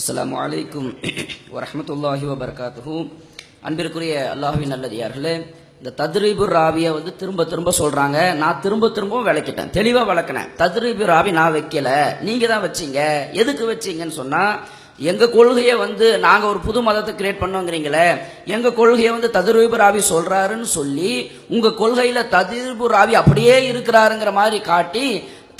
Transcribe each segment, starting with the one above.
அஸ்ஸலாமு அலைக்கும் வரஹ்மத்துல்லாஹி வபரகாத்துஹு. அன்பிற்குரிய அல்லாஹ்வின் நல்லடியார்களே, இந்த தத்ரீபு ராவியை திரும்ப திரும்ப சொல்றாங்க. நான் திரும்ப திரும்பவும் விளக்கிட்டேன், தெளிவா விளக்கினேன். தத்ரீபு ராவி நான் வைக்கல, நீங்க தான் வச்சீங்க. எதுக்கு வச்சீங்கன்னு சொன்னா, எங்க கொள்கையை நாங்க ஒரு புது மதத்தை கிரியேட் பண்ணோங்கிறீங்களே, எங்க கொள்கையை தத்ரீபு ராவி சொல்றாருன்னு சொல்லி உங்க கொள்கையில தத்ரீபு ராவி அப்படியே இருக்கிறாருங்கிற மாதிரி காட்டி,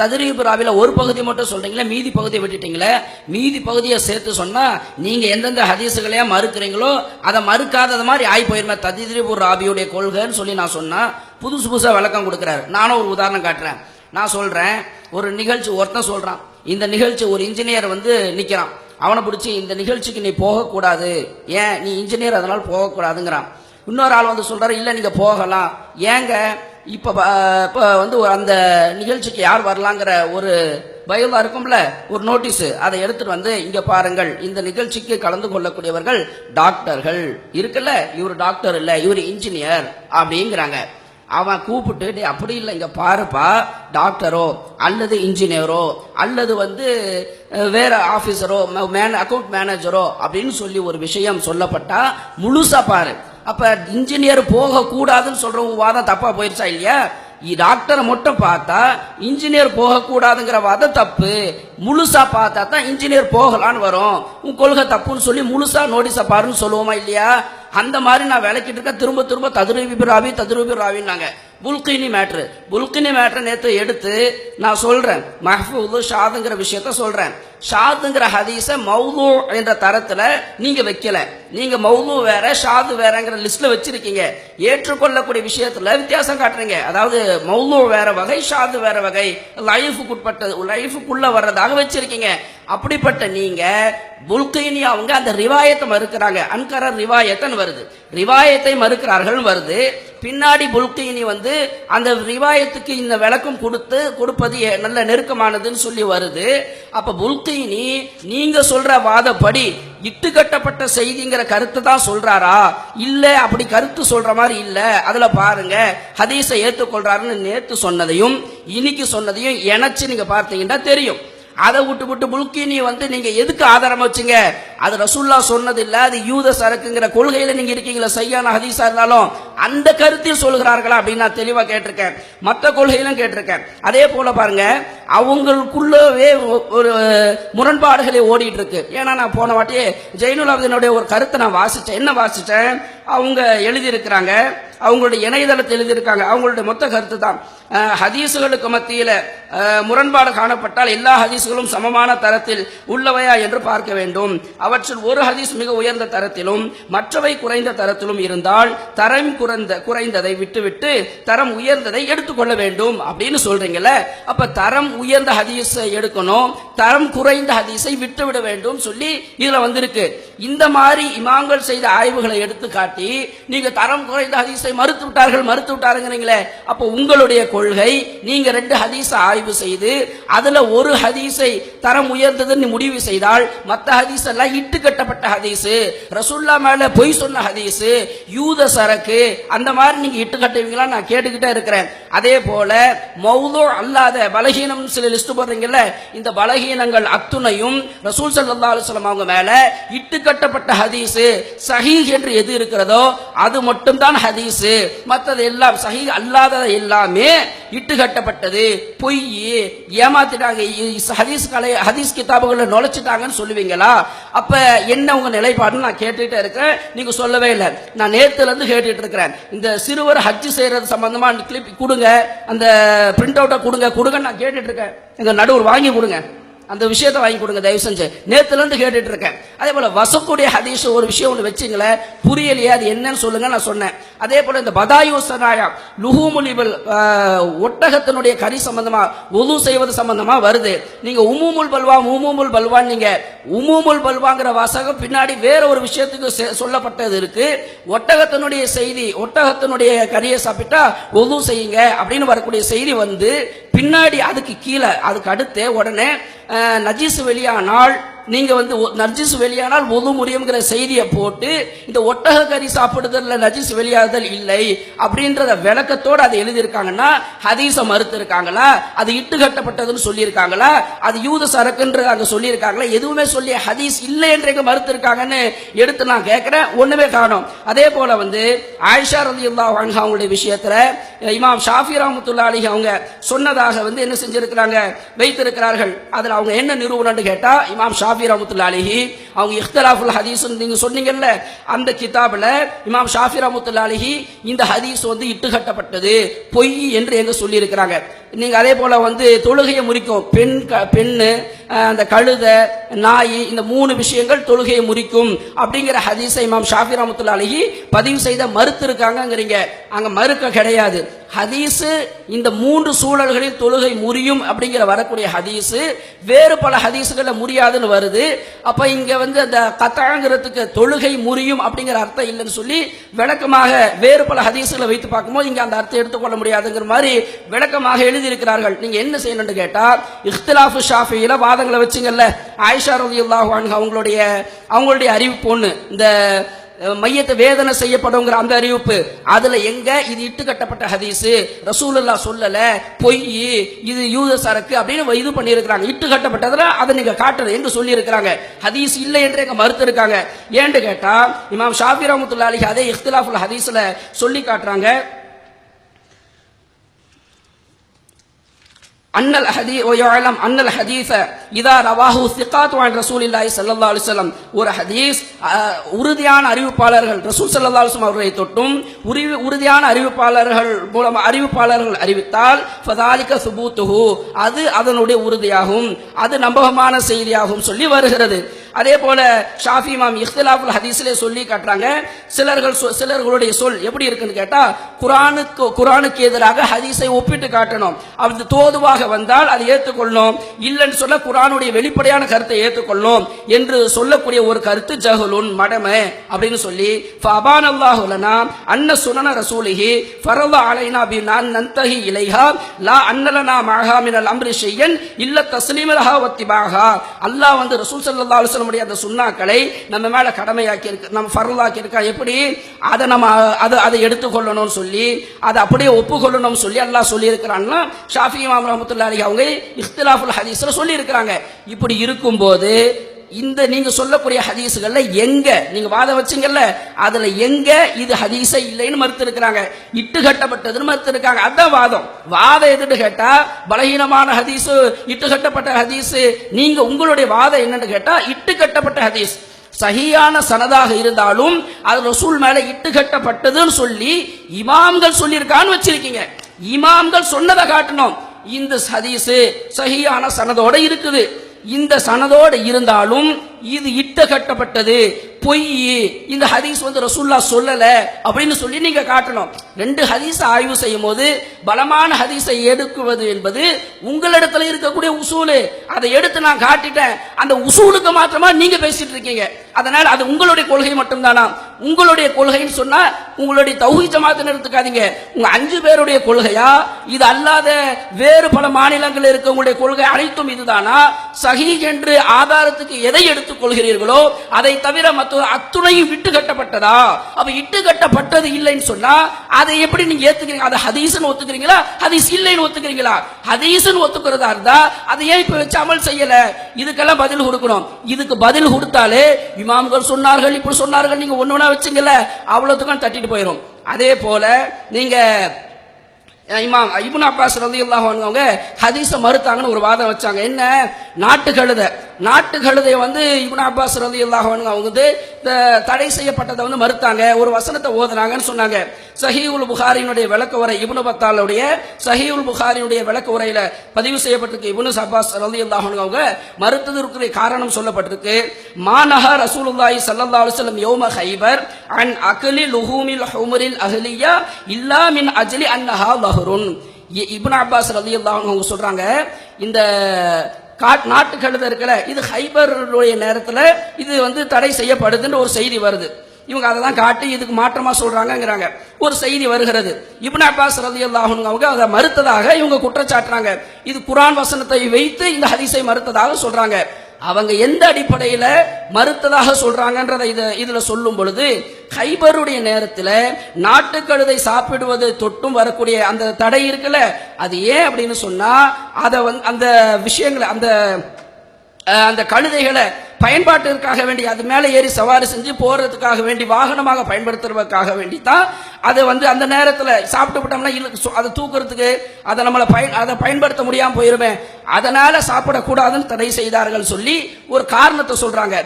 தத்ரீபு ராவில ஒரு பகுதி மட்டும் சொல்றீங்களே, மீதி பகுதியை விட்டுட்டீங்களே. மீதி பகுதியை சேர்த்து சொன்னா நீங்க எந்தெந்த ஹதீசுகளையா மறுக்கிறீங்களோ அதை மறுக்காதது மாதிரி ஆகி போயிருமே தத்ரீபு ராவியுடைய கொள்கைன்னு சொல்லி நான் சொன்னா புதுசு புதுசா விளக்கம் கொடுக்கிறாரு. நானும் ஒரு உதாரணம் காட்டுறேன். நான் சொல்றேன், ஒரு நிகழ்ச்சி ஒருத்தன் சொல்றான், இந்த நிகழ்ச்சி ஒரு இன்ஜினியர் நிக்கிறான். அவனை பிடிச்சி இந்த நிகழ்ச்சிக்கு நீ போகக்கூடாது, ஏன் நீ இன்ஜினியர் அதனால போகக்கூடாதுங்கிறான். இன்னொரு ஆள் சொல்றாரு, இல்ல நீங்க போகலாம். ஏங்க இப்ப அந்த நிகழ்ச்சிக்கு யார் வரலாங்கிற ஒரு பயோலா இருக்கும்ல, ஒரு நோட்டீஸ், அதை எடுத்துட்டு இங்க பாருங்கள், இந்த நிகழ்ச்சிக்கு கலந்து கொள்ளக்கூடியவர்கள் டாக்டர்கள் இருக்குல்ல, இவர் டாக்டர் இல்ல, இவர் இன்ஜினியர் அப்படிங்கிறாங்க. அவன் கூப்பிட்டு, அப்படி இல்லை, இங்க பாருப்பா, டாக்டரோ அல்லது இன்ஜினியரோ அல்லது வேற ஆபீசரோ அக்கௌண்ட் மேனேஜரோ அப்படின்னு சொல்லி ஒரு விஷயம் சொல்லப்பட்டா முழுசா பாரு. அப்ப இன்ஜினியர் போக கூடாதுன்னு சொல்றவங்க வாதம் தப்பா போயிருச்சா இல்லையா? டாக்டரை மட்டும் பார்த்தா இன்ஜினியர் போக கூடாதுங்கிற வாதம் தப்பு. முழுசா பார்த்தா தான் இன்ஜினியர் போகலான்னு வரும். உன் கொள்கை தப்புன்னு சொல்லி முழுசா நோட்டீஸ பாருன்னு சொல்லுவோமா இல்லையா? அந்த மாதிரி நான் விளக்கிட்டு இருக்கேன். திரும்ப திரும்ப தத்ரீபு ராவின்னாங்க. புல்கினி மேட்ரு நேற்று எடுத்து நான் சொல்றேன், மஹ்ஃபூது ஷாதுங்கிற விஷயத்த சொல்றேன். ஷாதுங்கிற ஹதீஸ மௌது என்ற தரத்துல நீங்க வைக்கல. நீங்க மௌது வேற ஷாது வேறங்கிற லிஸ்ட்ல வச்சிருக்கீங்க. ஏற்றுக்கொள்ளக்கூடிய விஷயத்துல வித்தியாசம் காட்டுறீங்க. அதாவது மௌது வேற வகை, ஷாது வேற வகை, லைஃபுக்குள்ள வர்றதாக வச்சிருக்கீங்க. அப்படிப்பட்ட நீங்க புல்கினி அவங்க அந்த ரிவாயத்தை மறுக்கிறாங்க. அன்கர ரிவாயத்தன் வருது, ரிவாயத்தை மறுக்கிறார்கள் வருது. பின்னாடி புல்கினி அந்த ரிவாயத்துக்கு இந்த விளக்கம் கொடுப்பது நல்ல நெருக்கமானதுன்னு சொல்லி வருது. அப்ப புல்கினி நீங்க சொல்ற வாதப்படி இட்டுக்கட்டப்பட்ட செய்திங்கிற கருத்தை தான் சொல்றாரா, இல்ல அப்படி கருத்து சொல்ற மாதிரி இல்ல, அதுல பாருங்க ஹதீஸை ஏற்றுக்கொள்றாருன்னு நேத்து சொன்னதையும் இன்னைக்கு சொன்னதையும் இணைச்சு நீங்க பார்த்தீங்கன்னா தெரியும். அதை விட்டு புல்கினி நீங்க எதுக்கு ஆதாரம் வச்சுங்க? அது ரசூல்லா சொன்னது இல்ல, அது யூத சரக்குங்கிற கொள்கையில நீங்க இருக்கீங்களா? சையான ஹதீஸா இருந்தாலும் அந்த கருத்தில் சொல்கிறார்களா அப்படின்னு நான் தெளிவா கேட்டிருக்கேன். மற்ற கொள்கையிலும் கேட்டிருக்கேன். அதே போல பாருங்க, அவங்களுக்குள்ளவே ஒரு முரண்பாடுகளை ஓடிட்டு இருக்கு. ஏன்னா நான் போன வாட்டியே ஜெயினுல் ஆபிதீனுடைய ஒரு கருத்தை நான் வாசிச்சேன். என்ன வாசிச்சேன்? அவங்க எழுதியிருக்கிறாங்க, அவங்களுடைய இணையதளத்தில் எழுதியிருக்காங்க. அவங்களுடைய மொத்த கருத்து தான், ஹதீசுகளுக்கு மத்தியில முரண்பாடு காணப்பட்டால் எல்லா ஹதீசுகளும் சமமான தரத்தில் உள்ளவையா என்று பார்க்க வேண்டும். அவற்றில் ஒரு ஹதீஸ் மிக உயர்ந்த தரத்திலும் மற்றவை குறைந்த தரத்திலும் இருந்தால் தரம் குறைந்ததை விட்டுவிட்டு தரம் உயர்ந்ததை எடுத்துக்கொள்ள வேண்டும் அப்படின்னு சொல்றீங்கல்ல. அப்ப தரம் உயர்ந்த ஹதீஸை எடுக்கணும், தரம் குறைந்த ஹதீஸை விட்டுவிட வேண்டும் சொல்லி இதுல வந்திருக்கு. இந்த மாதிரி இமாம்கள் செய்த ஆய்வுகளை எடுத்து காட்டி நீங்க தரம் குறைந்த ஹதீஸை மறுத்து விட்டாருங்கிறீங்களே. அப்ப உங்களுடைய கொள்கை, நீங்க 2 ஹதீஸை ஆய்வு செய்து அதுல ஒரு ஹதீஸை தரம் உயர்ந்ததுன்னு முடிவு செய்தால் மற்ற ஹதீஸ் எல்லாம் இட்டு கட்டப்பட்ட ஹதீஸ், ரசூல்லா மேல பொய் சொன்ன ஹதீஸ், யூத சரக்கு, அந்த மாதிரி நீங்க இட்டு கட்டுவீங்களா நான் கேட்டுக்கிட்டே இருக்கிறேன். அதே போல மௌது அல்லாத பலகீனம் சில லிஸ்ட் போடுறீங்கல்ல, இந்த பலகீனங்கள் அத்துணையும் ரசூல் ஸல்லல்லாஹு அலைஹி வஸல்லம் அவங்க மேல இட்டு கட்டப்பட்ட ஹதீஸ். சஹீஹ் என்று எது இருக்கிறதோ அது மட்டும் தான் ஹதீஸ், மற்றது எல்லாம் சஹீஹ் அல்லாத எல்லாமே இட்டு கட்டப்பட்டது, பொய், ஏமாத்திட்டாங்க, ஹதீஸ் கிதாபுகளை நுழைச்சிட்டாங்கன்னு சொல்லுவீங்களா? அப்ப என்ன உங்க நிலைப்பாடுன்னு நான் கேட்டுட்டே இருக்கேன். நீங்க சொல்லவே இல்லை. நான் நேத்துல இருந்து கேட்டுட்டு இருக்கிறேன். இந்த சிறுவர் ஹஜ் செய்யறது சம்பந்தமா கிளிப் கொடுங்க, அந்த பிரிண்ட் அவுட்டை கொடுங்க நான் கேட்டுட்டு இருக்கேன். எங்க நடுவர் வாங்கி கொடுங்க, அந்த விஷயத்தை வாங்கி கொடுங்க தயவு செஞ்சு. நேத்துல இருந்து கேட்டுட்டு இருக்கேன். அதே போல வசக்கூடிய ஹதீஸ் ஒரு விஷயம் ஒன்று வச்சுங்களே, புரியலையா அது என்னன்னு சொல்லுங்க நான் சொன்னேன். அதே போல இந்த பதாயு சனாயா லுஹூமுல் ஒட்டகத்தினுடைய கறி சம்பந்தமா உது செய்வது சம்பந்தமா வருது. நீங்க உமூமுல் பல்வா நீங்க உமூமுல் பல்வாங்கிற வாசகம் பின்னாடி வேற ஒரு விஷயத்துக்கு சொல்லப்பட்டது இருக்கு. ஒட்டகத்தினுடைய செய்தி, ஒட்டகத்தினுடைய கறியை சாப்பிட்டா உது செய்யுங்க அப்படின்னு வரக்கூடிய செய்தி பின்னாடி அதுக்கு கீழே அதுக்கு அடுத்து உடனே நஜீஸ் வெளியானால் நீங்க வந்து நஜீஸ் வெளியானால் வுது முறியும்ங்கிற செய்தியை போட்டு இந்த ஒட்டக கறி சாப்பிடுதல்ல நஜீஸ் வெளியாதல் இல்லை அப்படின்றத விளக்கத்தோடு அதை எழுதியிருக்காங்கன்னா ஹதீஸை மறுத்து இருக்காங்களா, அது இட்டு கட்டப்பட்டதுன்னு சொல்லியிருக்காங்களா, அது யூத சரக்குன்றது அங்க சொல்லியிருக்காங்களா, எதுவுமே சொல்லி ஹதீஸ் இல்லை என்று மறுத்து இருக்காங்கன்னு எடுத்து நான் கேட்கிறேன். ஒண்ணுமே காணோம். அதே போல வந்து ஆயிஷா ரலியல்லாஹு அன்ஹா அவங்களுடைய விஷயத்துல இமாம் ஷாஃபி ரஹ்மத்துல்லாஹி அலைஹி அவங்க சொன்னதாக வந்து என்ன செஞ்சிருக்கிறாங்க, வைத்திருக்கிறார்கள். அதுல அவங்க என்ன நிரூபணம்னு கேட்டா, இமாம் ஷாஃபி ரஹ்மத்துல்லாஹி அலைஹி அவங்க இக்திலாஃபுல் ஹதீஸ் நீங்க சொன்னீங்கல்ல, அந்த கிதாபுல இமாம் ஷாஃபி ரஹ்மத்துல்லாஹி அலைஹி இந்த ஹதீஸ் வந்து இட்டுக்கட்டப்பட்டது பொய் என்று எங்க சொல்லி இருக்கிறாங்க. நீங்க அதே போல வந்து தொழுகையை முறிக்கும் பெண்ணு, அந்த கழுத, நாய், இந்த 3 விஷயங்கள் தொழுகையை முறிக்கும் அப்படிங்கிற ஹதீஸை இமாம் ஷாஃபி ரஹ்மத்துல்லாஹி அலைஹி பதிவு செய்த மறுத்து இருக்காங்கங்கறீங்க. அங்க மறுக்க கிடையாது. ஹதீஸ் இந்த 3 சூழல்களில் தொழுகை முறியும் அப்படிங்கிற வரக்கூடிய ஹதீஸ் வேறு பல ஹதீஸ்களை முறியாதுன்னு வருது. அப்ப இங்க வந்து அந்த கத்தாங்கிறதுக்கு தொழுகை முறியும் அப்படிங்கிற அர்த்தம் இல்லைன்னு சொல்லி விளக்கமாக வேறு பல ஹதீஸ்களை வைத்து பார்க்கும்போது இங்க அந்த அர்த்தம் எடுத்துக்கொள்ள முடியாதுங்கிற மாதிரி விளக்கமாக எழுதியிருக்கிறார்கள். நீங்க என்ன செய்யணும்னு கேட்டா, இக்திலாஃபு ஷாஃபியில வாதங்களை வச்சுங்கல்ல, ஆயிஷா ரலியல்லாஹு அன்ஹா அவங்களுடைய அறிவிப்பு ஒண்ணு, இந்த மையத்தை வேதனை செய்யப்படுங்கிற அந்த அறிவிப்பு, அதுல எங்க இது இட்டு கட்டப்பட்ட ஹதீஸ், ரசூலுல்லாஹ் சொல்லல, பொய், இது யூத சரக்கு அப்படின்னு இது பண்ணி இருக்கிறாங்க. இட்டு கட்டப்பட்டதுல அதை நீங்க காட்டுறது என்று சொல்லி இருக்கிறாங்க. ஹதீஸ் இல்லை என்று எங்க மறுத்து இருக்காங்க. ஏன்னு கேட்டா, இமாம் ஷாஃபி ரஹ்மத்துல்லாஹி அலைஹி அதே இக்திலாஃபுல் ஹதீஸ்ல சொல்லி காட்டுறாங்க, அன்னல் ஹதீஸ் வயலம் அன்னல் ஹதீஸ இதா ரவாஹு ஸிகாத்து அன் ரசூலில்லாஹி ஸல்லல்லாஹு அலைஹி வஸல்லம், ஒரு ஹதீஸ் உறுதியான அறிவிப்பாளர்கள் ரசூல் ஸல்லல்லாஹு அலைஹி வஸல்லம் அவர்களை தொட்டும் உறுதியான அறிவிப்பாளர்கள் மூலம் அறிவிப்பாளர்கள் அறிவித்தால் ஃபதாலிக சுபூத்துஹு, அது அதனுடைய உறுதியாகும், அது நம்பகமான செய்தியாகும் சொல்லி வருகிறது. அதே போல ஷாஃபி இமாம் இக்திலாஃபுல் ஹதீஸ்ல சொல்லி காட்டுறாங்க, சிலர்களுடைய சொல் எப்படி இருக்குன்னு கேட்டா, குர்ஆனுக்கு எதிராக ஹதீஸை ஒப்பிட்டு காட்டணும், அது தோதுவாக வந்தால் அதை ஏற்றுக்கொள்ளணும், இல்லைன்னு சொல்ல குர்ஆனுடைய வெளிப்படையான கருத்தை ஏற்றுக்கொள்ளணும் என்று சொல்லக்கூடிய ஒரு கருத்து ஜஹலுன் மடமை அப்படின்னு சொல்லி, ஃபஅபானல்லாஹு லனா அன்ன சுனன ரசூலிஹி ஃபரத அலைனா பி நன்தஹி இலைஹா லா அன்னலனா மஹா மினல் அம்ரி ஷையன் இல்ல தஸ்லீமஹா வத்திபாஹா, அல்லாஹ் வந்து ரசூல் ஸல்லல்லாஹு அலைஹி வஸல்லம் அந்த சுன்னாக்களை நம்ம மேல கடமையாக்கி இருக்கு, நம்ம ஃபர்லாக்கி இருக்கா, எப்படி அதை நம்ம அதை எடுத்துக்கொள்ளணும்னு சொல்லி அதை அப்படியே ஒப்புக்கொள்ளணும்னு சொல்லி அல்லாஹ் சொல்லி இருக்கிறான்னா ஷாஃபி இமாம் ரஹ்மத்துல்லாஹி அலைஹி அவங்க இக்திலாஃபுல் ஹதீஸ்ல சொல்லி இருக்கிறாங்க. இப்படி இருக்கும்போது இந்த நீங்க சொல்லக்கூடிய ஹதீஸ்கள்ல எங்க நீங்க வாதம் வச்சீங்கல்ல, அதுல எங்க இது ஹதீஸே இல்லைன்னு மறுத்து இருக்கிறாங்க, இட்டு கட்டப்பட்டதுன்னு மறுத்து இருக்காங்க. அதான் வாதம் எதுன்னு கேட்டா, பலகீனமான ஹதீஸ், இட்டு கட்டப்பட்ட ஹதீஸ். நீங்க உங்களுடைய வாதம் என்னன்னு கேட்டா, இட்டு கட்டப்பட்ட ஹதீஸ் சஹீயான சனதாக இருந்தாலும் அது ரசூல் மேல இட்டு கட்டப்பட்டதுன்னு சொல்லி இமாம்கள் சொல்லியிருக்கான்னு வச்சிருக்கீங்க. இமாம்கள் சொன்னதை காட்டணும். இந்த ஹதீஸ் சஹீயான சனதோட இருக்குது, இந்த சனதோடு இருந்தாலும் இது இட்ட கட்டப்பட்டது பொய், இந்த ஹதீஸ் வந்து ரசூலுல்லாஹ் சொல்லல அப்படின்னு சொல்லி நீங்க காட்டணும். 2 ஹதீஸ் ஆய்வு செய்யும் போது பலமான ஹதீஸை எடுக்குவது என்பது உங்களிடத்துல இருக்கக்கூடிய உசூலு, அதை எடுத்து நான் காட்டிட்டேன், அந்த உசூலுக்கு மாத்திரமா நீங்க பேசிட்டு இருக்கீங்க. அதனால அது உங்களுடைய கொள்கை மட்டும்தானா? உங்களுடைய கொள்கைன்னு சொன்னா உங்களுடைய தௌஹீத் ஜமாத்தை எடுத்துக்காதீங்க, உங்க 5 பேருடைய கொள்கையா, இது அல்லாத வேறு பல மாநிலங்களில் இருக்கவங்களுடைய கொள்கை அனைத்தும் இதுதானா? சஹீஹ் என்று ஆதாரத்துக்கு எதை எடுத்துக் கொள்கிறீர்களோ அதை தவிர மற்ற அத்துணையும் விட்டு கட்டப்பட்டதா? அப்ப இட்டு கட்டப்பட்டது இல்லைன்னு சொன்னா அதை எப்படி நீங்க ஏத்துக்கிறீங்க? அதை ஹதீஸ்னு ஒத்துக்கிறீங்களா, ஹதீஸ் இல்லைன்னு ஒத்துக்கிறீங்களா? ஹதீஸ்னு ஒத்துக்கிறதா இருந்தா அதை ஏன் இப்ப வச்சு அமல் செய்யல? இதுக்கெல்லாம் பதில் கொடுக்கணும். இதுக்கு பதில் கொடுத்தாலே இமாம்கள் சொன்னார்கள் இப்படி சொன்னார்கள் நீங்க ஒண்ணு ஒண்ணா வச்சுங்கல்ல, அவ்வளவுக்கும் தட்டிட்டு போயிடும். அதே போல நீங்க இமாம் இப்னு அப்பாஸ் ரலியல்லாஹு அன்ஹு அவங்க ஹதீஸை மறுத்தாங்கன்னு ஒரு வாதம் வச்சாங்க. என்ன? நாட்டு கழுதை வந்து இப்னு அப்பாஸ் ரலியல்லாஹு அன்ஹு அவங்க வந்து தடை செய்யப்பட்டதை வந்து மறுத்தாங்க. ஒரு வசனத்தை ஓதுனாங்கன்னு சொன்னாங்க. சஹீஹுல் புகாரியினுடைய விளக்க உரை, இப்னு பத்தாலுடைய சஹீஹுல் புகாரியினுடைய விளக்க உரையில பதிவு செய்யப்பட்டிருக்கு. இப்னு அப்பாஸ் ரலியல்லாஹு அன்ஹு அவங்க மறுத்ததற்கு காரணம் சொல்லப்பட்டிருக்கு. மானஹா ரசூலுல்லாஹி ஸல்லல்லாஹு அலைஹி வஸல்லம் யௌம ஹைபர் அன் அக்லி லுஹூமில் ஹுமரில் அஹ்லியா இல்லா மின் அஜ்லி அன்னஹா லஹ்ருன். இப்னு அப்பாஸ் ரலியல்லாஹு அன்ஹு அவங்க சொல்றாங்க, இந்த நாட்டு கழுதை இருக்கல, இது ஹைபருடைய நேரத்தில் இது வந்து தடை செய்யப்படுதுன்னு ஒரு செய்தி வருது. இவங்க அதை தான் காட்டி இதுக்கு மாற்றமா சொல்றாங்கிறாங்க. ஒரு செய்தி வருகிறது. இப்னு அப்பாஸ் ரலியல்லாஹு அன்ஹு அவங்க அதை மறுத்ததாக இவங்க குற்றச்சாட்டுறாங்க. இது குர்ஆன் வசனத்தை வைத்து இந்த ஹதீஸை மறுத்ததாக சொல்றாங்க. அவங்க எந்த அடிப்படையில மறுத்ததாக சொல்றாங்கன்றதை இதுல சொல்லும் பொழுது, கைபருடைய நேரத்தில் நாட்டுக்கழுதை சாப்பிடுவது தொட்டும் வரக்கூடிய அந்த தடை இருக்குல்ல, அது ஏன் அப்படின்னு சொன்னா அதை அந்த விஷயங்களை அந்த கழுதைகளை பயன்பாட்டிற்காக வேண்டி அது மேலே ஏறி சவாரி செஞ்சு போறதுக்காக வேண்டி வாகனமாக பயன்படுத்துறதுக்காக வேண்டி தான் அதை அந்த நேரத்தில் சாப்பிட்டு விட்டோம்னா அதை தூக்குறதுக்கு அதை பயன்படுத்த முடியாமல் போயிருமே, அதனால சாப்பிடக்கூடாதுன்னு தடை செய்தார்கள் சொல்லி ஒரு காரணத்தை சொல்றாங்க.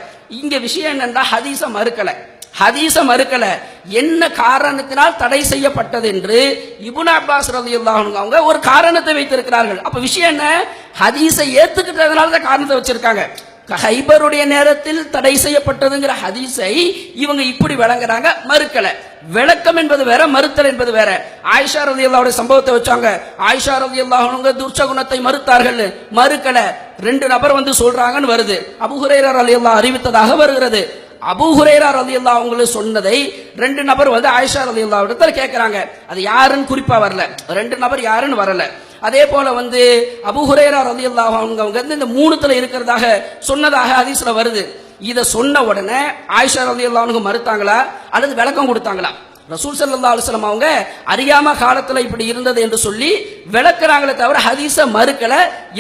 இங்க விஷயம் என்னன்னா ஹதீஸ மறுக்கல, என்ன காரணத்தினால் தடை செய்யப்பட்டது என்று இப்னு அப்பாஸ் ரலியல்லாஹு அன்ஹு அவங்க ஒரு காரணத்தை வைத்திருக்கிறார்கள். அப்ப விஷயம் என்ன, ஹதீஸை ஏத்துக்கிட்டதுனால தான் காரணத்தை வச்சிருக்காங்க. கைபருடைய நேரத்தில் தடை செய்யப்பட்டதுங்கிற ஹதீஸை இவங்க இப்படி விளங்குறாங்க, மறுக்கல. விளக்கம் என்பது வேற, மறுத்தல் என்பது வேற. ஆயிஷா ரலியல்லாஹு சம்பவத்தை வச்சாங்க. ஆயிஷா ரலியல்லாஹு அன்ஹா துர்ச்சகுணத்தை மறுத்தார்கள், மறுக்கல. 2 நபர் சொல்றாங்கன்னு வருது. அபூ ஹுரைரா ரலியல்லாஹு அறிவித்ததாக வருகிறது. அபூ ஹுரைரா ரலியல்லாஹு அன்ஹு சொன்னதை 2 நபர் ஆயிஷா ரலியல்லாஹு இடத்துல கேட்கிறாங்க. அது யாருன்னு குறிப்பா வரல, 2 நபர் யாருன்னு வரல. அதே போல அபூ ஹுரைரா ரலியல்லாஹு அன்ஹு அவங்க இந்த 3த்துல இருக்கிறதாக சொன்னதாக ஹதீஸ்ல வருது. இத சொன்ன உடனே ஆயிஷா ரலியல்லாஹு அன்ஹு மறுத்தாங்களா அல்லது விளக்கம் கொடுத்தாங்களா? ரசூல் ஸல்லல்லாஹு அலைஹி வஸல்லம் அவங்க அறியாம காலத்துல இப்படி இருந்தது என்று சொல்லி விளக்குறாங்களே தவிர ஹதீஸ மறுக்கல.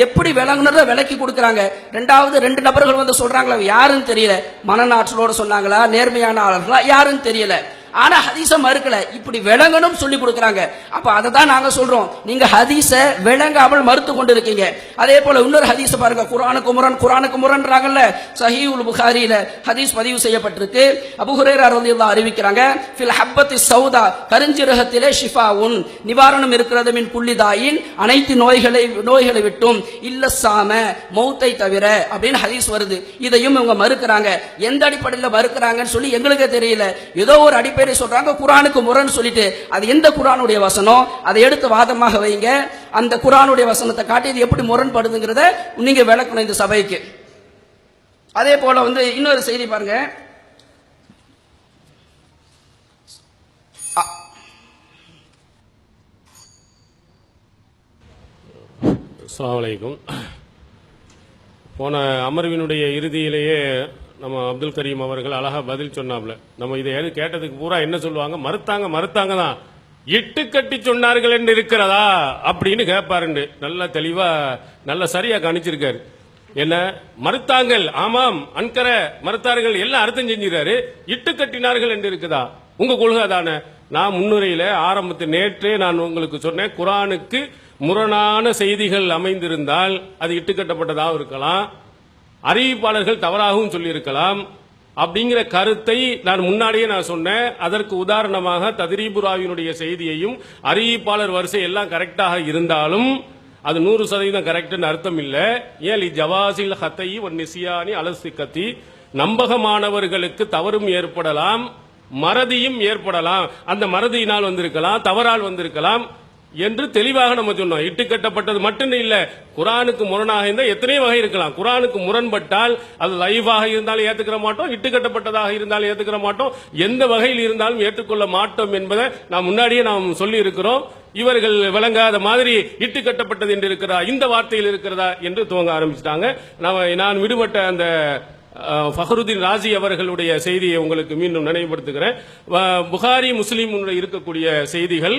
எப்படி விளங்குனத விளக்கி கொடுக்கறாங்க. ரெண்டாவது 2 நபர்கள் சொல்றாங்களா, யாருன்னு தெரியல, மனநாற்றலோட சொன்னாங்களா, நேர்மையான ஆளர்களா, யாருன்னு தெரியல. ஆனா ஹதீஸ மறுக்கல, இப்படி விளங்கணும் சொல்லி கொடுக்கறாங்க. அப்ப அதை தான் நாங்க சொல்றோம், நீங்க ஹதீஸ விளங்காமல் மறுத்து கொண்டு இருக்கீங்க. அதே போல இன்னொரு ஹதீஸ பாருங்க, குர்ஆனுக்கு முரண்றாங்கல்ல. சஹீஹுல் புகாரியில ஹதீஸ் பதிவு செய்யப்பட்டிருக்கு. அபூ ஹுரைரா ரலியல்லாஹு அறிவிக்கிறாங்க, ஃபில் ஹப்பத்தி சௌதா, கருஞ்சீரகத்திலே ஷிஃபாவுன், நிவாரணம் இருக்கிறது, மின் குல்லி தாயின், அனைத்து நோய்களை விட்டும், இல்ல சாம, மௌத்தை தவிர அப்படின்னு ஹதீஸ் வருது. இதையும் இவங்க மறுக்கிறாங்க. எந்த அடிப்படையில் மறுக்கிறாங்கன்னு சொல்லி எங்களுக்கு தெரியல. ஏதோ ஒரு அடிப்படை சொல்றாங்க, குர்ஆனுக்கு முரண் சொல்லிட்டு, அது எந்த குர்ஆனுடைய வசனம் அதை எடுத்து வாதமாக வைங்க. அந்த குர்ஆனுடைய வசனத்தை காட்டி இது எப்படி முரண்படுதுங்கிறத நீங்க விளக்கணும் இந்த சபைக்கு. அதே போல இன்னொரு செய்தி பாருங்க. அஸ்ஸலாமு அலைக்கும். போன அமர்வினுடைய இறுதியிலேயே நம்ம அப்துல் கரீம் அவர்கள் அழகா பதில் சொன்னாப்ல. நம்ம இதை கேட்டதுக்கு பூரா என்ன சொல்லுவாங்க, மறுத்தாங்க தான், இட்டு கட்டி சொன்னார்கள் என்று இருக்கிறதா அப்படின்னு கேட்பாருண்டு. நல்ல தெளிவா நல்ல சரியா கணிச்சிருக்காரு. என்ன மறுத்தாங்கள், ஆமாம், அன்கர மறுத்தார்கள், எல்லாம் அர்த்தம் செஞ்சிருக்காரு. இட்டு கட்டினார்கள் என்று இருக்குதா, உங்க கொள்கை தானே. நான் முன்னுரையில ஆரம்பத்தில் நேற்றே நான் உங்களுக்கு சொன்னேன், குர்ஆனுக்கு முரணான செய்திகள் அமைந்திருந்தால் அது இட்டுக்கட்டப்பட்டதாக இருக்கலாம், அறிவிப்பாளர்கள் தவறாகவும் சொல்லியிருக்கலாம். அப்படிங்கிற கருத்தை நான் முன்னாடியே சொன்னேன். அதற்கு உதாரணமாக தத்ரீபுராவினுடைய செய்தியையும் அறிவிப்பாளர் வரிசை எல்லாம் கரெக்டாக இருந்தாலும் அது 100% கரெக்ட்னு அர்த்தம் இல்ல. ஏன் ஜவாசில் ஹத்தை ஒன் நிசியானி அலசிக்கத்தி, நம்பகமானவர்களுக்கு தவறும் ஏற்படலாம், மறதியும் ஏற்படலாம். அந்த மறதியினால் வந்திருக்கலாம், தவறால் வந்திருக்கலாம் என்று தெளிவாக நம்ம சொன்னோம். இட்டுக்கட்டப்பட்டது மட்டும் இல்ல, குர்ஆனுக்கு முரணாக இருந்தால் எத்தனை வகை இருக்கலாம். குர்ஆனுக்கு முரண்பட்டால் அது லைவாக இருந்தாலும் ஏத்துக்கிற மாட்டோம், இட்டுக்கட்டப்பட்டதாக இருந்தாலும் ஏத்துக்கிற மாட்டோம், எந்த வகையில் இருந்தாலும் ஏற்றுக்கொள்ள மாட்டோம் என்பதை நாம் முன்னாடியே நாம் சொல்லி இருக்கிறோம். இவர்கள் விளங்காத மாதிரி இட்டுக்கட்டப்பட்டது என்று இருக்கிறதா, இந்த வார்த்தையில் இருக்கிறதா என்று துவங்க ஆரம்பிச்சிட்டாங்க. நான் விடுபட்ட அந்த ஃபஹருதீன் ராஜி அவர்களுடைய செய்தியை உங்களுக்கு மீண்டும் நினைவுபடுத்துகிறேன். புகாரி முஸ்லீம் இருக்கக்கூடிய செய்திகள்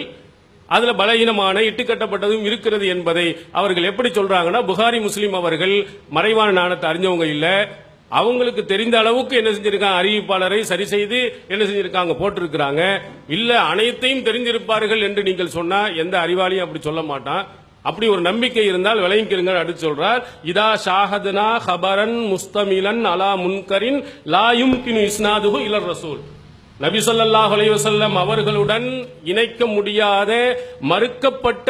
அதுல பலகீனமான இட்டுக்கட்டப்பட்டதும் இருக்கிறது என்பதை அவர்கள் எப்படி சொல்றாங்கன்னா, புகாரி முஸ்லீம் அவர்கள் மறைவான ஞானத்தை அறிஞ்சவங்க இல்ல, அவங்களுக்கு தெரிந்த அளவுக்கு என்ன செஞ்சிருக்காங்க, அறிவிப்பாளரை சரி செய்து என்ன செஞ்சிருக்காங்க, போட்டிருக்கிறாங்க. இல்ல அனைத்தையும் தெரிந்திருப்பார்கள் என்று நீங்கள் சொன்னா எந்த அறிவாளியும் அப்படி சொல்ல மாட்டான். அப்படி ஒரு நம்பிக்கை இருந்தால் விளங்கிக்கிறங்க அடுத்து சொல்றார், இதா ஷாஹத்னா ஹபரன் முஸ்தமிலன் அலா முன்கரின் லா யும்கினு இஸ்னாதுஹு இலர் ரசூல். நபி ஸல்லல்லாஹு அலைஹி வஸல்லம் அவர்களுடன் இணைக்க முடியாத மறுக்கப்பட்ட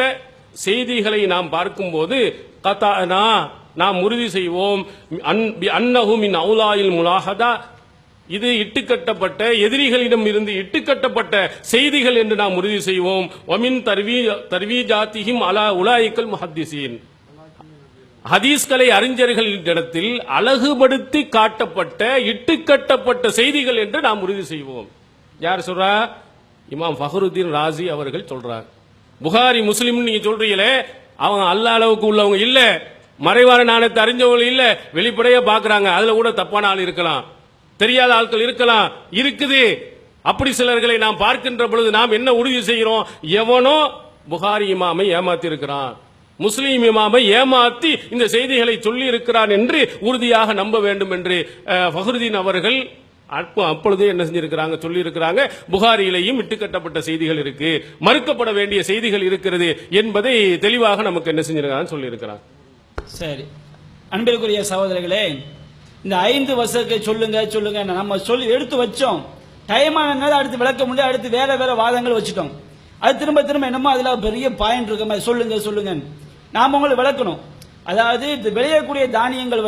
செய்திகளை நாம் பார்க்கும்போது கதானா, நாம் உறுதி செய்வோம், அன்னஹு மின் அவுலாயில் முலாஹதா, இது இட்டுக்கட்டப்பட்ட எதிரிகளிடம் இருந்து இட்டுக்கட்டப்பட்ட செய்திகள் என்று நாம் உறுதி செய்வோம். வமின் தர்வீஜாத்திஹிம் அலா உலாயிக்கல் முஹத்திஸீன், ஹதீஸ்களை அறிஞர்களின் இடத்தில் அழகுபடுத்தி காட்டப்பட்ட இட்டுக்கட்டப்பட்ட செய்திகள் என்று நாம் உறுதி செய்வோம். யார் சொல்றா? இமாம் ஃபஹருதீன் ராசி அவர்கள் சொல்றார். புகாரி முஸ்லிம் நீங்க சொல்றீங்களே, அவங்க அல்ல அளவுக்கு உள்ளவங்க இல்ல, மறைவான நாணயத்தை அறிஞ்சவங்க இல்ல, வெளிப்படையா பாக்குறாங்க. அதுல கூட தப்பான ஆள் இருக்கலாம், தெரியாத ஆட்கள் இருக்கலாம், இருக்குது. அப்படி சிலர்களை நாம் பார்க்கின்ற பொழுது நாம் என்ன உறுதி செய்கிறோம்? எவனோ புகாரி இமாமை ஏமாத்தி இருக்கிறான், முஸ்லீம் இமாமை ஏமாத்தி இந்த செய்திகளை சொல்லி இருக்கிறான் என்று உறுதியாக நம்ப வேண்டும் என்று ஃபஹ்ருதீன் அவர்கள் அப்பொழுதே என்ன செஞ்சிருக்கிறாங்க, சொல்லி இருக்கிறாங்க. புகாரியிலேயும் இட்டுக்கட்டப்பட்ட செய்திகள் இருக்கு, மறுக்கப்பட வேண்டிய செய்திகள் இருக்கிறது என்பதை தெளிவாக நமக்கு என்ன செஞ்சிருக்காங்க சொல்லி இருக்கிறாங்க. சரி, அன்பிற்குரிய சகோதரர்களே, இந்த 5 வசனத்தை சொல்லுங்க சொல்லுங்க நம்ம சொல்லி எடுத்து வச்சோம். டைம் ஆனதுனால அடுத்து விளக்க முடியாது, அடுத்து வேற வேற வாதங்கள் வச்சுட்டோம். அது திரும்ப திரும்ப என்னமோ அதுல பெரிய பாயிண்ட் இருக்க மாதிரி சொல்லுங்க சொல்லுங்க நாம உங்களை விளக்கணும். அதாவது இந்த விளையக்கூடிய தானியங்கள்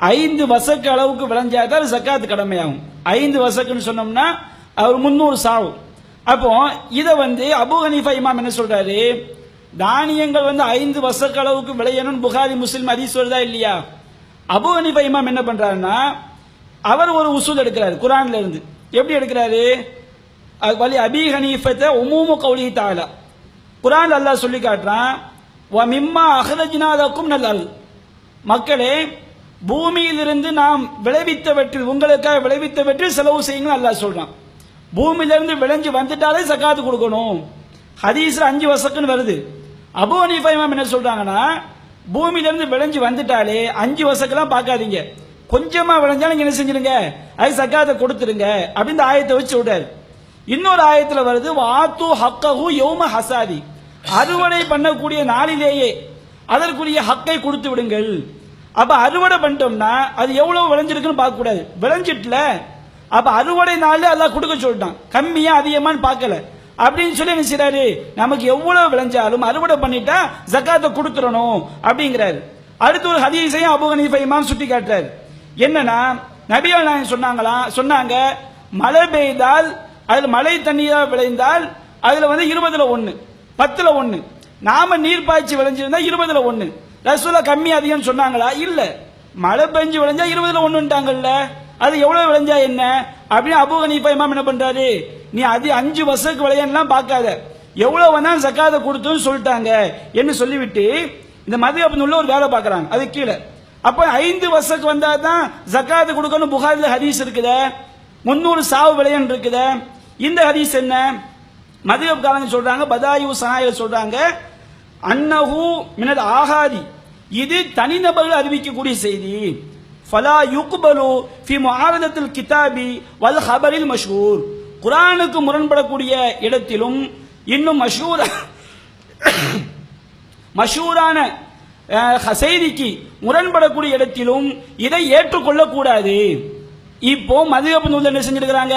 5 வசக்கு அளவுக்கு விளைஞ்சாதான் ஜக்காத்து கடமையாகும். 5 வசக்குன்னு சொன்னோம்னா அவர் 300 சாவு. அப்போ இதை அபூ ஹனீஃபா இமாம் என்ன சொல்றாரு, தானியங்கள் 5 வசக்கு அளவுக்கு விளையணும் புகாரி முஸ்லிம் ஹதீஸ் வருதா இல்லையா? அபூ ஹனீஃபா இமாம் என்ன பண்றாருன்னா அவர் ஒரு உசூல் எடுக்கிறாரு குர்ஆன்ல இருந்து. எப்படி எடுக்கிறாரு? வலி அபீ ஹனீஃபத உமூமு கௌலிஹி தஆலா, குர்ஆன்ல அல்லாஹ் சொல்லி காட்டுறான், வ மிம்மா அஹ்ரஜ்னா லக்கும் மினல் அர்த், மக்களே பூமியிலிருந்து நாம் விளைவித்தவற்றில் உங்களுக்காக விளைவித்தவற்றில் செலவு செய்யுங்க அல்லாஹ் சொல்றான். பூமியிலிருந்து விளைஞ்சு வந்துட்டாலே ஜகாத் கொடுக்கணும். ஹதீஸ்ல 5 வசக்குன்னு வருது. அபூ ஹனீஃபா இமாம் என்ன சொல்றாங்கன்னா, பூமியிலிருந்து விளைஞ்சு வந்துட்டாலே 5 வசக்கெல்லாம் பார்க்காதீங்க, கொஞ்சமா விளைஞ்சாலும் நீங்க என்ன செஞ்சிருங்க, அது ஜகாத்தை கொடுத்துருங்க அப்படின்னு ஆயத்தை வச்சு விட்டாரு. இன்னொரு ஆயத்துல வருது, வாத்து ஹக்கஹு யௌம ஹசாதி, அறுவடை பண்ணக்கூடிய நாளிலேயே அதற்குரிய ஹக்கை கொடுத்து விடுங்கள். அப்ப அறுவடை பண்ணிட்டோம்னா அது எவ்வளவு விளைஞ்சிருக்குன்னு பார்க்க கூடாது, விளைஞ்சிட்டுல அப்ப அறுவடை நாள்ல அல்லாஹ் கொடுக்க சொல்லிட்டான், கம்மியா அதிகமான்னு பார்க்கல. அப்படின்னு சொல்லி என்ன செய்றாரு, நமக்கு எவ்வளவு விளைஞ்சாலும் அறுவடை பண்ணிட்டா ஜகாத்தை கொடுத்துடணும் அப்படிங்கிறாரு. அடுத்து ஒரு ஹதீஸையும் அபூ ஹனீஃபா இமாம் சுட்டி காட்டுறாரு. என்னன்னா, நபிகள் நாயகம் சொன்னாங்க மழை பெய்தால் அதுல மழை தண்ணீரா விளைந்தால் அதுல 20ல் 1 10ல் 1, நாம நீர் பாய்ச்சி விளைஞ்சிருந்தா 20ல் 1. ரசூலா கம்மி அதிகம் சொன்னாங்களா? இல்ல, மழை பெஞ்சு விளைஞ்சா 20ல் 1ன்ட்டாங்கல்ல, அது எவ்வளவு விளைஞ்சா என்ன அப்படின்னு அபூ ஹனீஃபா இமாம் என்ன பண்றாரு, நீ அது 5 வசக்கு விளையாடலாம் பார்க்காத, எவ்வளவு வந்தாலும் ஜக்காத்தை கொடுத்துன்னு சொல்லிட்டாங்க என்று சொல்லிவிட்டு இந்த மதுஹப் உள்ள ஒரு வேலை பார்க்கறாங்க. அது கீழே அப்ப 5 வசக்கு வந்தா தான் ஜக்காத்து கொடுக்கணும். புகாரில ஹதீஸ் இருக்குதே, 300 சாவு விளையாண்டு இருக்குதே. இந்த ஹதீஸ் என்ன? மதுஹப் காரங்க சொல்றாங்க, பதாயு சனாயில சொல்றாங்க, அன்னஹு மினல் ஆகாதி, இது தனிநபர்கள் அறிவிக்கக்கூடிய செய்தி. ஃபலா யுக்பலு ஃபி முஆரதத்தில் கிதாபி வல் ஹபரில் மஷ்ஹூர், குர்ஆனுக்கு முரண்படக்கூடிய இடத்திலும் இன்னும் மஷூரான செய்திக்கு முரண்படக்கூடிய இடத்திலும் இதை ஏற்றுக்கொள்ளக்கூடாது. இப்போ மதுஹப் நூல்ல என்ன செஞ்சிருக்கிறாங்க,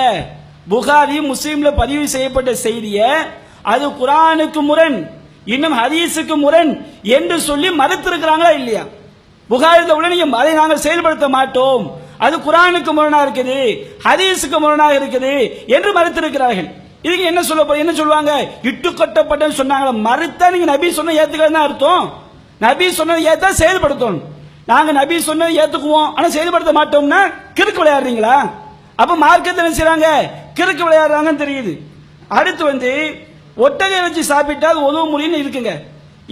புகாரி முஸ்லிம்ல பதிவு செய்யப்பட்ட செய்தியை அது குர்ஆனுக்கு முரண் இன்னும் ஹதீஸுக்கு முரண் என்று சொல்லி மறுத்திருக்கிறாங்களா இல்லையா? புகாரில உள்ள நீங்க அதை நாங்கள் செயல்படுத்த மாட்டோம், அது குர்ஆனுக்கு முரணா இருக்குது ஹதீஸுக்கு முரணாக இருக்குது என்று மறுத்திருக்கிறார்கள். இதுக்கு என்ன சொல்லுவாங்க, இட்டுக்கட்டப்பட்டன்னு சொன்னாங்களா? மறுத்தா நீங்க நபி சொன்ன ஏத்துக்கிறதுனா அர்த்தம், நபி சொன்னதை ஏத்தா செயல்படுத்தணும். நாங்க நபி சொன்னதை ஏத்துக்குவோம் ஆனா செயல்படுத்த மாட்டோம்னா கிறுக்கு விளையாடுறீங்களா? அப்ப மார்க்கத்தை என்ன செய்றாங்க, கிறுக்கு விளையாடுறாங்கன்னு தெரியுது. அடுத்து ஒட்டகை வச்சு சாப்பிட்டால் உதவு முடியும்னு இருக்குங்க.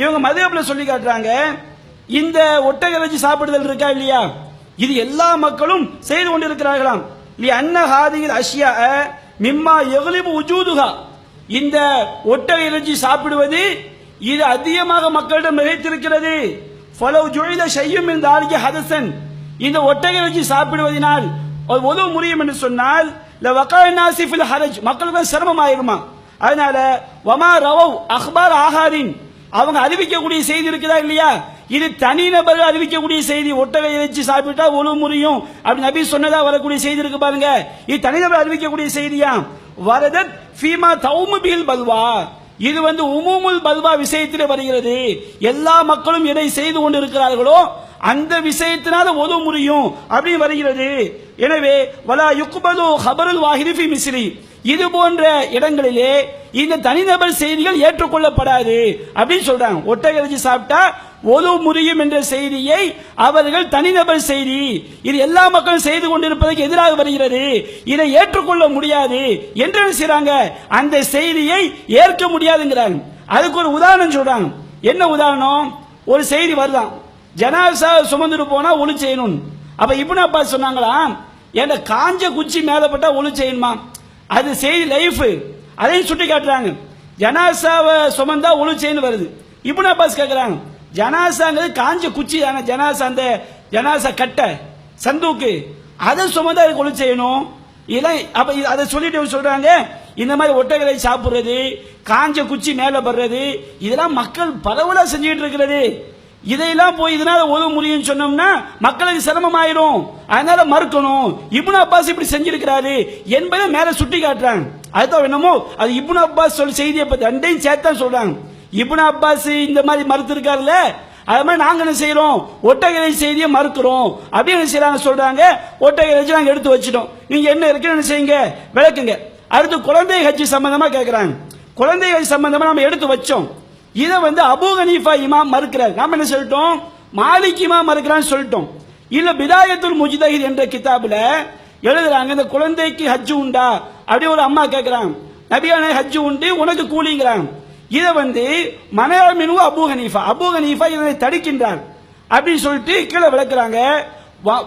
இவங்க மதுஹப்ல சொல்லி காட்டுறாங்க, இந்த ஒட்டகை வச்சு சாப்பிடுதல் இருக்கா இல்லையா, இது எல்லா மக்களும் செய்து கொண்டிருக்கிறார்களாம். அன்ன ஹாதில் அஷ்யா மிம்மா யக்லிபு உஜூதுஹா, இந்த ஒட்டகை இறைச்சி சாப்பிடுவது இது அதிகமாக மக்களிடம் மிகைத்திருக்கிறது. ஃபலவ் ஜுஇல ஷையும் மின் தாலிக ஹதஸன், இந்த ஒட்டகை இறைச்சி சாப்பிடுவதனால் உதவு முடியும் என்று சொன்னால் லவகனாசி ஃபில் ஹரஜ், மக்களுக்கு சிரமம் ஆயிருமா. அதனால வமா ரவவ் அக்பார் ஆஹாரின், அவங்க அறிவிக்கக்கூடிய செய்தி இருக்குதா இல்லையா, இது தனிநபர்கள் அறிவிக்கக்கூடிய செய்தி. ஒட்டகை இறைச்சி சாப்பிட்டா உழவு முறியும் அப்படி நபி சொன்னதா வரக்கூடிய செய்தி இருக்கு பாருங்க, இது தனிநபர் அறிவிக்கக்கூடிய செய்தியா. வரதத் ஃபீமா தௌமுபில் பல்வா, இது உமூமுல் பல்வா விஷயத்திலே வருகிறது. எல்லா மக்களும் எதை செய்து கொண்டிருக்கிறார்களோ அந்த விஷயத்தினால உதவு முடியும் அப்படி வருகிறது. எனவே வலா யுக்பலு ஹபருல் வாஹிதி ஃபி மிஸ்ரி, இது போன்ற இடங்களிலே இந்த தனிநபர் செய்திகள் ஏற்றுக்கொள்ளப்படாது அப்படின்னு சொல்றாங்க. ஒட்டகை இறைச்சி சாப்பிட்டா ஒது முறியும் என்ற செய்தியை அவர்கள் தனிநபர் செய்தி, இது எல்லா மக்களும் செய்து கொண்டிருப்பதற்கு எதிராக வருகிறது, இதை ஏற்றுக்கொள்ள முடியாது என்று செய்றாங்க. அந்த செய்தியை ஏற்க முடியாதுங்கிறாங்க. அதுக்கு ஒரு உதாரணம் சொல்றாங்க. என்ன உதாரணம்? ஒரு செய்தி வருதான், ஜனாசா சுமந்துட்டு போனா ஒளி செய்யணும். அப்ப இப்னு அப்பாஸ் சொன்னாங்களா, ஏன்னா காஞ்ச குச்சி மேல பட்டா ஒளி செய்யணுமா, அது செய்தி லைஃப், அதையும் சுட்டி காட்டுறாங்க. ஜனாசாவை சுமந்தா ஒளி செய்யணும் வருது. இப்னு அப்பாஸ் கேட்கிறாங்க, ஜனாசாங்கிறது காஞ்ச குச்சி தானே, ஜனாசா அந்த ஜனாசா கட்ட சந்தூக்கு அதை சுமந்தா அதுக்கு ஒளி செய்யணும். இதெல்லாம் அப்ப அதை சொல்லிட்டு சொல்றாங்க, இந்த மாதிரி ஒட்டகளை சாப்பிடுறது, காஞ்ச குச்சி மேல படுறது, இதெல்லாம் மக்கள் பரவலா செஞ்சுட்டு இருக்கிறது. இதையெல்லாம் போய் இதனால உதவ முடியும்னு சொன்னோம்னா மக்களுக்கு சிரமமாயிரும், அதனால மறுக்கணும். இப்னு அப்பாஸ் இப்படி செஞ்சிருக்கிறாரு என்பதை மேல சுட்டி காட்டுறாங்க. அதுதான் என்னமோ அது இப்னு அப்பாஸ் சொல்ல செய்தியை பத்தி ரெண்டையும் சேர்த்தா சொல்றாங்க. இப்னு அப்பாஸ் இந்த மாதிரி மறுத்து இருக்காருல்ல, அது மாதிரி நாங்க என்ன செய்யறோம், ஒட்டகை செய்தியை மறுக்கிறோம் அப்படின்னு செய்யறாங்க சொல்றாங்க. ஒட்டகை நாங்க எடுத்து வச்சிட்டோம், நீங்க என்ன இருக்குன்னு செய்யுங்க, விளக்குங்க. அடுத்து குழந்தை ஹஜ் சம்பந்தமா கேட்கிறாங்க. குழந்தை ஹஜ் சம்பந்தமா நம்ம எடுத்து வச்சோம். இதை அபூ ஹனீஃபா இமாம் மறுக்கிறார். நாம என்ன சொல்லிட்டோம், மாலிக் இமாம் மறுக்கிறான்னு சொல்லிட்டோம். இல்ல பிதாயத்துல் முஜ்தஹித் என்ற கிதாபுல எழுதுறாங்க, இந்த குழந்தைக்கு ஹஜ் உண்டா அப்படி ஒரு அம்மா கேட்கிறாங்க. நபியான ஹஜ் உண்டு, உனக்கு கூலிங்கிறாங்க. இதை மனமினு அபூ ஹனீஃபா, அபூ ஹனீஃபா இதனை தடுக்கின்றார் அப்படின்னு சொல்லிட்டு கீழே விளக்குறாங்க.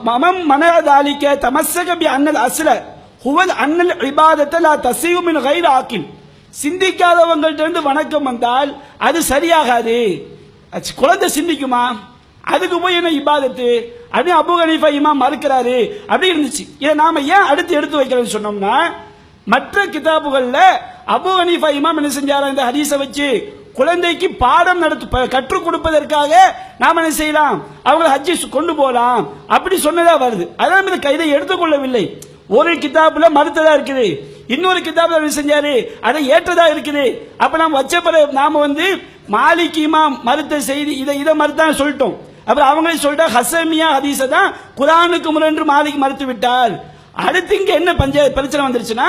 மமம் மனதாலிக்க தமஸ்ஸக பி அன்னல் அஸ்ல ஹுவல் அன்னல் இபாதத்த லா தஸீஹு மின் கைர் ஆகில். சிந்திக்காதவங்கள்ட்ட இருந்து வணக்கம் வந்தால் அது சரியாகாது. குழந்தை சிந்திக்குமா, அதுக்கு போய் என்ன இபாதத்து அப்படின்னு அபூ ஹனீஃபா இமாம் மறுக்கிறாரு அப்படி இருந்துச்சு. இதை நாம ஏன் அடுத்து எடுத்து வைக்கிறோம்னு சொன்னோம்னா, மற்ற கிதாபுகள்ல அபூ ஹனீஃபா இமாம் என்ன செஞ்சாரா, இந்த ஹதீஸை வச்சு குழந்தைக்கு பாடம் கற்றுக் கொடுப்பதற்காக நாம என்ன செய்யலாம், அவங்க ஹஜ்ஜி கொண்டு போகலாம் அப்படி சொன்னதா வருது. அதான் இந்த கைதை எடுத்துக்கொள்ளவில்லை. ஒரு கிதாபுல மறுத்ததா இருக்குது, இன்னொரு கிதாபுல என்ன செஞ்சாரு அதை ஏற்றதா இருக்குது. அப்ப நாம் வச்ச பிறகு நாம மாலிக் இமாம் மறுத்த செய்தி இதை மறுத்தான் சொல்லிட்டோம். அப்புறம் அவங்களே சொல்லிட்டா ஹசமியா ஹதீஸ தான் குர்ஆனுக்கு முரண் மாலிக் மறுத்து விட்டார். அடுத்து இங்க என்ன பிரச்சனை வந்துருச்சுன்னா,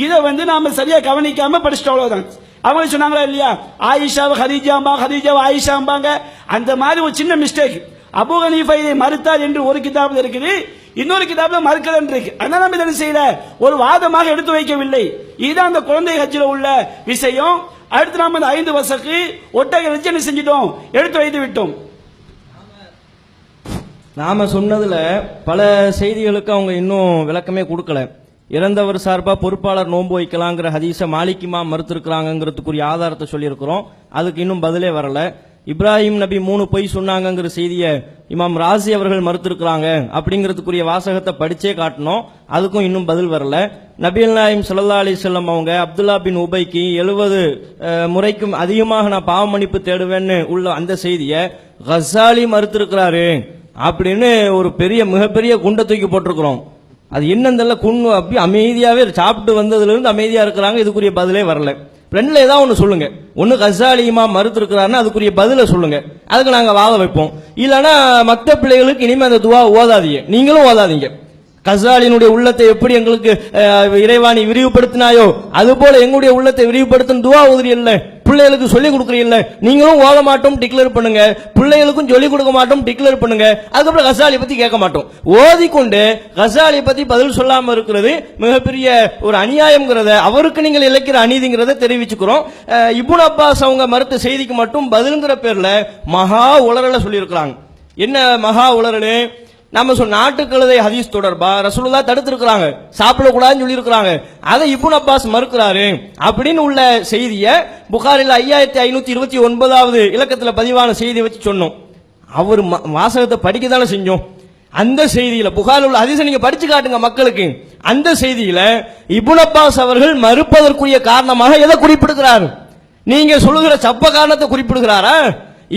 இதை நாம சரியா கவனிக்காம படிச்சுட்டு அவ்வளவுதான். அவங்க சொன்னாங்களா இல்லையா, ஆயிஷாவை ஹதீஜாம்பா, ஹதீஜாவை ஆயிஷாம்பாங்க, அந்த மாதிரி ஒரு சின்ன மிஸ்டேக். அபூ ஹனீஃபா இதை மறுத்தார் என்று ஒரு கிதாபுல இருக்குது, இன்னொரு கிதாபுல மறுக்கலன்னு இருக்கு. அதனால நம்ம இதை செய்யல, ஒரு வாதமாக எடுத்து வைக்கவில்லை. இதுதான் அந்த குழந்தை ஹஜ்ஜில் உள்ள விஷயம். அடுத்து நாம இந்த 5 வசக்கு ஒட்டகை வச்சு என்ன செஞ்சிட்டோம், எடுத்து வைத்து விட்டோம். நாம சொன்னதுல பல செய்திகளுக்கு அவங்க இன்னும் விளக்கமே கொடுக்கல. இறந்தவர் சார்பா பொறுப்பாளர் நோன்பு வைக்கலாங்கிற ஹதீஸ மாலிக் இமாம் மறுத்திருக்கிறாங்கிறதுக்குரிய ஆதாரத்தை சொல்லியிருக்கிறோம், அதுக்கு இன்னும் பதிலே வரல. இப்ராஹிம் நபி 3 பொய் சொன்னாங்கிற செய்தியை இமாம் ராசி அவர்கள் மறுத்திருக்கிறாங்க அப்படிங்கிறதுக்குரிய வாசகத்தை படிச்சே காட்டணும், அதுக்கும் இன்னும் பதில் வரல. நபிகள் நாயகம் ஸல்லல்லாஹு அலைஹி வஸல்லம் அவங்க அப்துல்லா பின் உபைக்கு 70 முறைக்கும் அதிகமாக நான் பாவ மன்னிப்பு தேடுவேன்னு உள்ள அந்த செய்தியை கஸாலி மறுத்திருக்கிறாரு அப்படின்னு ஒரு மிகப்பெரிய குண்டை தூக்கி போட்டிருக்கிறோம். அது என்னந்தல்ல குண்டு அப்படி அமைதியாவே சாப்பிட்டு வந்ததுல இருந்து அமைதியா இருக்கிறாங்க, இதுக்குரிய பதிலே வரல. ரெண்டுல ஏதாவது ஒன்று சொல்லுங்க, ஒன்னு கஸாலி இமாம் மறுத்திருக்கிறாருன்னா அதுக்குரிய பதில சொல்லுங்க, அதுக்கு நாங்க வாத வைப்போம். இல்லைன்னா மக்த பிள்ளைகளுக்கு இனிமே அந்த துவா ஓதாதீங்க, நீங்களும் ஓதாதீங்க. கஸாலியினுடைய உள்ளத்தை எப்படி எங்களுக்கு இறைவாணி விரிவுபடுத்தினாயோ அது போல எங்களுடைய உள்ளத்தை விரிவுபடுத்தும் துவா ஓதுறீல்ல, பிள்ளைகளுக்கு சொல்லிக் கொடுக்குறீல்ல, நீங்களும் ஓத மாட்டோம் டிக்ளேர் பண்ணுங்க, பிள்ளைகளுக்கும் சொல்லிக் கொடுக்க மாட்டோம் டிக்ளேர் பண்ணுங்க. அதுக்கப்புறம் கஸாலி பத்தி கேட்க மாட்டோம். ஓதிக்கொண்டு கஸாலி பத்தி பதில் சொல்லாம இருக்கிறது மிகப்பெரிய ஒரு அநியாயம்ங்கிறத, அவருக்கு நீங்கள் இழைக்கிற அநீதிங்கிறத தெரிவிச்சுக்கிறோம். இப்னு அப்பாஸ் அவங்க மறுத்த செய்திக்கு மட்டும் பதிலுங்கிற பேர்ல மகா உளறல சொல்லியிருக்கிறாங்க. என்ன மகா உளறலு? நம்ம நாட்டுக்கழுதை ஹதீஸ் தொடர்பா ரசூலுல்லாஹ் தடுத்திருக்கிறாங்க, சாப்பிடக்கூடாதுன்னு சொல்லி இருக்கிறாங்க, அதை இப்னு அப்பாஸ் மறுக்கிறாரு அப்படின்னு உள்ள செய்தியை புகாரில் 5529வது இலக்கத்தில் பதிவான செய்தியை வச்சு சொன்னோம். அவர் வாசகத்தை படிக்க தானே செஞ்சோம். அந்த செய்தியில புகாரில் உள்ள ஹதீஸை நீங்க படிச்சு காட்டுங்க மக்களுக்கு. அந்த செய்தியில இப்னு அப்பாஸ் அவர்கள் மறுப்பதற்குரிய காரணமாக எதை குறிப்பிடுகிறார்? நீங்க சொல்லுகிற சப்ப காரணத்தை குறிப்பிடுகிறாரா?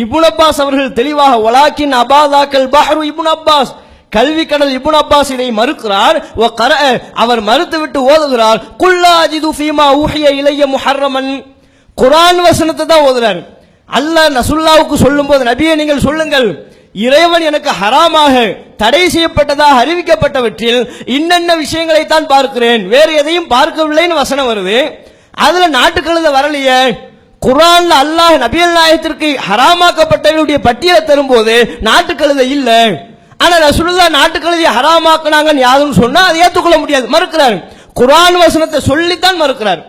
இப்னு அப்பாஸ் அவர்கள் தெளிவாக வலாக்கின் அபாதாக்கல் பஹ்ரு இப்னு அப்பாஸ், கல்வி கடல் இப்னு அப்பாஸ் இதை மறுக்கிறார். அவர் மறுத்துவிட்டு ஓதுகிறார் குல்லா அஜிது ஃபீமா ஊஹிய இலைய முஹர்ரமன், குர்ஆன் வசனத்தை தான் ஓதுறார். அல்லாஹ் ரசூலுல்லாஹ்வுக்கு சொல்லும்போது நபியே நீங்கள் சொல்லுங்கள், இறைவன் எனக்கு ஹராமாக தடை செய்யப்பட்டதாக அறிவிக்கப்பட்டவற்றில் இன்னென்ன விஷயங்களை தான் பார்க்கிறேன், வேறு எதையும் பார்க்கவில்லைன்னு வசனம் வருது. அதுல நாட்டுக்கழுத வரலையே. குர்ஆன்ல அல்லாஹ் நபிகள் நாயகத்திற்கு ஹராமாக்கப்பட்டவர்களுடைய பட்டியலை தரும்போது நாட்டுக்கழுத இல்ல. ஆனா ரசூலுல்லாஹ் நாட்டுக்கழுதையை ஹராமாக்குனாங்கன்னு யாருன்னு சொன்னா அதை ஏற்றுக்கொள்ள முடியாது, மறுக்கிறார். குர்ஆன் வசனத்தை சொல்லித்தான் மறுக்கிறார்.